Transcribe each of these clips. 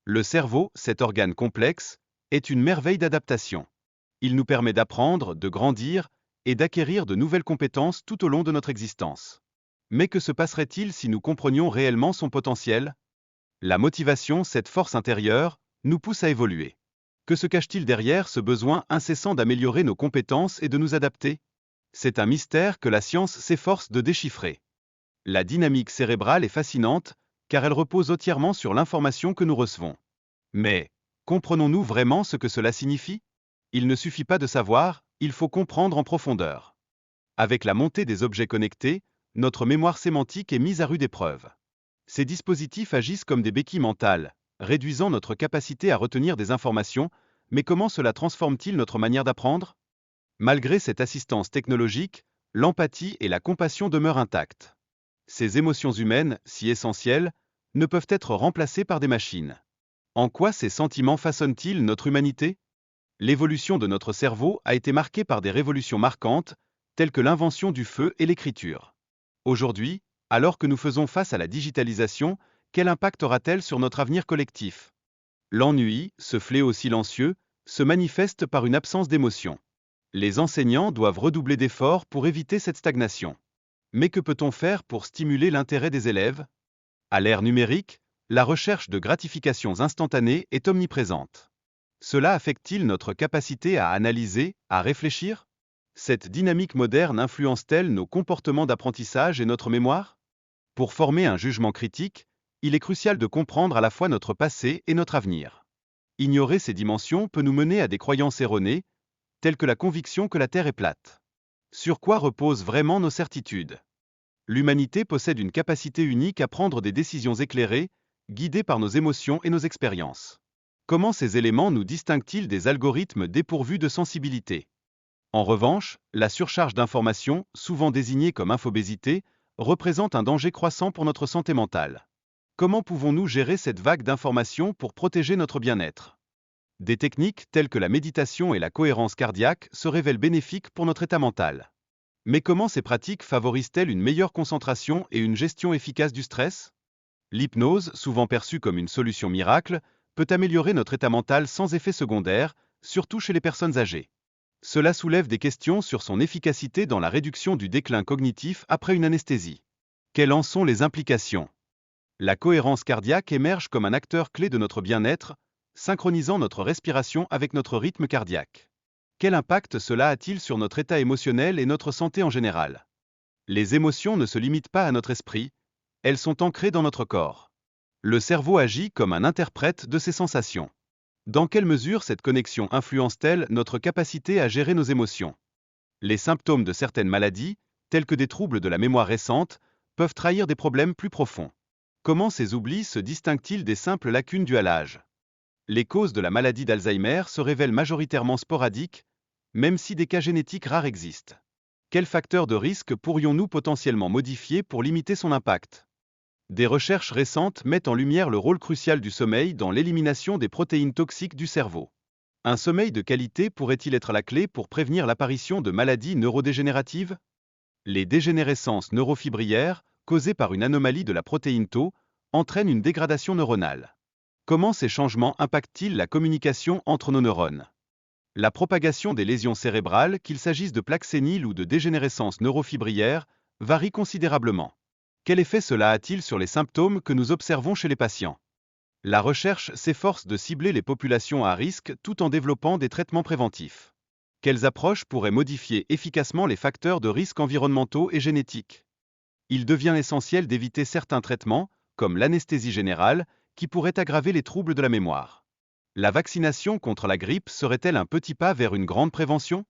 Le cerveau, cet organe complexe, est une merveille d'adaptation. Il nous permet d'apprendre, de grandir et d'acquérir de nouvelles compétences tout au long de notre existence. Mais que se passerait-il si nous comprenions réellement son potentiel? La motivation, cette force intérieure, nous pousse à évoluer. Que se cache-t-il derrière ce besoin incessant d'améliorer nos compétences et de nous adapter? C'est un mystère que la science s'efforce de déchiffrer. La dynamique cérébrale est fascinante, car elle repose entièrement sur l'information que nous recevons. Mais, comprenons-nous vraiment ce que cela signifie? Il ne suffit pas de savoir, il faut comprendre en profondeur. Avec la montée des objets connectés, notre mémoire sémantique est mise à rude épreuve. Ces dispositifs agissent comme des béquilles mentales, réduisant notre capacité à retenir des informations, mais comment cela transforme-t-il notre manière d'apprendre? Malgré cette assistance technologique, l'empathie et la compassion demeurent intactes. Ces émotions humaines, si essentielles, ne peuvent être remplacées par des machines. En quoi ces sentiments façonnent-ils notre humanité? L'évolution de notre cerveau a été marquée par des révolutions marquantes, telles que l'invention du feu et l'écriture. Aujourd'hui, alors que nous faisons face à la digitalisation, quel impact aura-t-elle sur notre avenir collectif? L'ennui, ce fléau silencieux, se manifeste par une absence d'émotion. Les enseignants doivent redoubler d'efforts pour éviter cette stagnation. Mais que peut-on faire pour stimuler l'intérêt des élèves? À l'ère numérique, la recherche de gratifications instantanées est omniprésente. Cela affecte-t-il notre capacité à analyser, à réfléchir? Cette dynamique moderne influence-t-elle nos comportements d'apprentissage et notre mémoire? Pour former un jugement critique, il est crucial de comprendre à la fois notre passé et notre avenir. Ignorer ces dimensions peut nous mener à des croyances erronées, telles que la conviction que la Terre est plate. Sur quoi reposent vraiment nos certitudes? L'humanité possède une capacité unique à prendre des décisions éclairées, guidées par nos émotions et nos expériences. Comment ces éléments nous distinguent-ils des algorithmes dépourvus de sensibilité? En revanche, la surcharge d'informations, souvent désignée comme infobésité, représente un danger croissant pour notre santé mentale. Comment pouvons-nous gérer cette vague d'informations pour protéger notre bien-être? Des techniques telles que la méditation et la cohérence cardiaque se révèlent bénéfiques pour notre état mental. Mais comment ces pratiques favorisent-elles une meilleure concentration et une gestion efficace du stress? L'hypnose, souvent perçue comme une solution miracle, peut améliorer notre état mental sans effet secondaire, surtout chez les personnes âgées. Cela soulève des questions sur son efficacité dans la réduction du déclin cognitif après une anesthésie. Quelles en sont les implications? La cohérence cardiaque émerge comme un acteur clé de notre bien-être, synchronisant notre respiration avec notre rythme cardiaque. Quel impact cela a-t-il sur notre état émotionnel et notre santé en général? Les émotions ne se limitent pas à notre esprit, elles sont ancrées dans notre corps. Le cerveau agit comme un interprète de ces sensations. Dans quelle mesure cette connexion influence-t-elle notre capacité à gérer nos émotions? Les symptômes de certaines maladies, tels que des troubles de la mémoire récente, peuvent trahir des problèmes plus profonds. Comment ces oublis se distinguent-ils des simples lacunes dues à l'âge? Les causes de la maladie d'Alzheimer se révèlent majoritairement sporadiques, même si des cas génétiques rares existent. Quels facteurs de risque pourrions-nous potentiellement modifier pour limiter son impact? Des recherches récentes mettent en lumière le rôle crucial du sommeil dans l'élimination des protéines toxiques du cerveau. Un sommeil de qualité pourrait-il être la clé pour prévenir l'apparition de maladies neurodégénératives? Les dégénérescences neurofibrillaires, causées par une anomalie de la protéine Tau, entraînent une dégradation neuronale. Comment ces changements impactent-ils la communication entre nos neurones? La propagation des lésions cérébrales, qu'il s'agisse de plaques séniles ou de dégénérescence neurofibrillaire, varie considérablement. Quel effet cela a-t-il sur les symptômes que nous observons chez les patients? La recherche s'efforce de cibler les populations à risque tout en développant des traitements préventifs. Quelles approches pourraient modifier efficacement les facteurs de risque environnementaux et génétiques? Il devient essentiel d'éviter certains traitements, comme l'anesthésie générale, qui pourraient aggraver les troubles de la mémoire. La vaccination contre la grippe serait-elle un petit pas vers une grande prévention?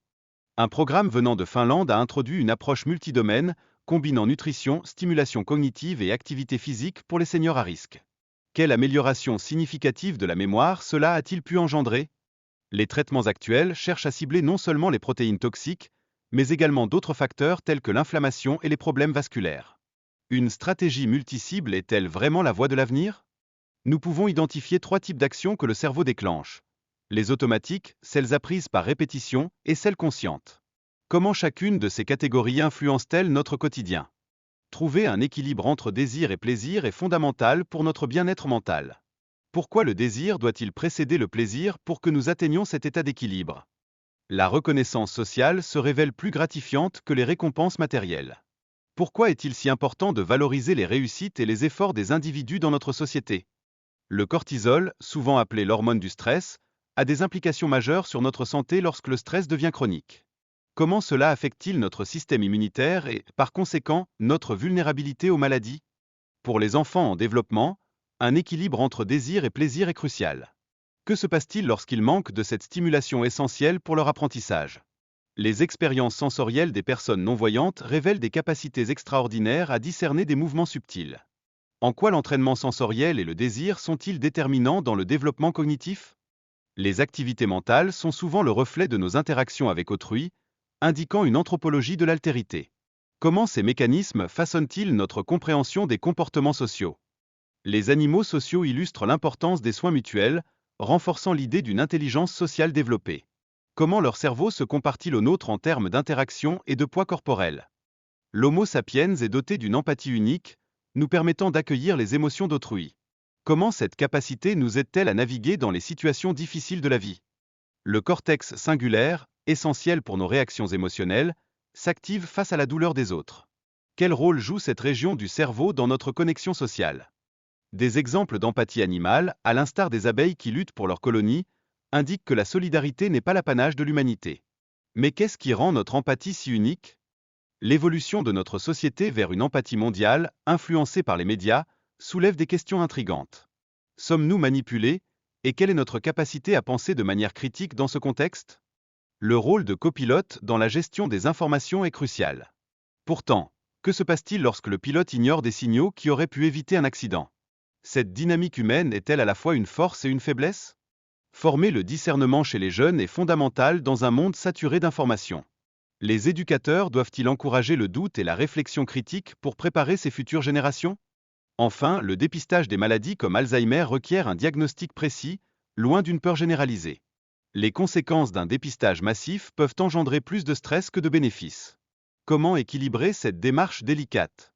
Un programme venant de Finlande a introduit une approche multidomaine, combinant nutrition, stimulation cognitive et activité physique pour les seniors à risque. Quelle amélioration significative de la mémoire cela a-t-il pu engendrer? Les traitements actuels cherchent à cibler non seulement les protéines toxiques, mais également d'autres facteurs tels que l'inflammation et les problèmes vasculaires. Une stratégie multicible est-elle vraiment la voie de l'avenir? Nous pouvons identifier 3 types d'actions que le cerveau déclenche. Les automatiques, celles apprises par répétition, et celles conscientes. Comment chacune de ces catégories influence-t-elle notre quotidien? Trouver un équilibre entre désir et plaisir est fondamental pour notre bien-être mental. Pourquoi le désir doit-il précéder le plaisir pour que nous atteignions cet état d'équilibre? La reconnaissance sociale se révèle plus gratifiante que les récompenses matérielles. Pourquoi est-il si important de valoriser les réussites et les efforts des individus dans notre société? Le cortisol, souvent appelé l'hormone du stress, a des implications majeures sur notre santé lorsque le stress devient chronique. Comment cela affecte-t-il notre système immunitaire et, par conséquent, notre vulnérabilité aux maladies? Pour les enfants en développement, un équilibre entre désir et plaisir est crucial. Que se passe-t-il lorsqu'ils manquent de cette stimulation essentielle pour leur apprentissage? Les expériences sensorielles des personnes non-voyantes révèlent des capacités extraordinaires à discerner des mouvements subtils. En quoi l'entraînement sensoriel et le désir sont-ils déterminants dans le développement cognitif? Les activités mentales sont souvent le reflet de nos interactions avec autrui, indiquant une anthropologie de l'altérité. Comment ces mécanismes façonnent-ils notre compréhension des comportements sociaux? Les animaux sociaux illustrent l'importance des soins mutuels, renforçant l'idée d'une intelligence sociale développée. Comment leur cerveau se compare-t-il au nôtre en termes d'interaction et de poids corporel? L'Homo sapiens est doté d'une empathie unique, nous permettant d'accueillir les émotions d'autrui. Comment cette capacité nous aide-t-elle à naviguer dans les situations difficiles de la vie? Le cortex singulaire, essentiel pour nos réactions émotionnelles, s'active face à la douleur des autres. Quel rôle joue cette région du cerveau dans notre connexion sociale? Des exemples d'empathie animale, à l'instar des abeilles qui luttent pour leur colonie, indiquent que la solidarité n'est pas l'apanage de l'humanité. Mais qu'est-ce qui rend notre empathie si unique? L'évolution de notre société vers une empathie mondiale, influencée par les médias, soulève des questions intrigantes. Sommes-nous manipulés? Et quelle est notre capacité à penser de manière critique dans ce contexte? Le rôle de copilote dans la gestion des informations est crucial. Pourtant, que se passe-t-il lorsque le pilote ignore des signaux qui auraient pu éviter un accident? Cette dynamique humaine est-elle à la fois une force et une faiblesse? Former le discernement chez les jeunes est fondamental dans un monde saturé d'informations. Les éducateurs doivent-ils encourager le doute et la réflexion critique pour préparer ces futures générations? Enfin, le dépistage des maladies comme Alzheimer requiert un diagnostic précis, loin d'une peur généralisée. Les conséquences d'un dépistage massif peuvent engendrer plus de stress que de bénéfices. Comment équilibrer cette démarche délicate?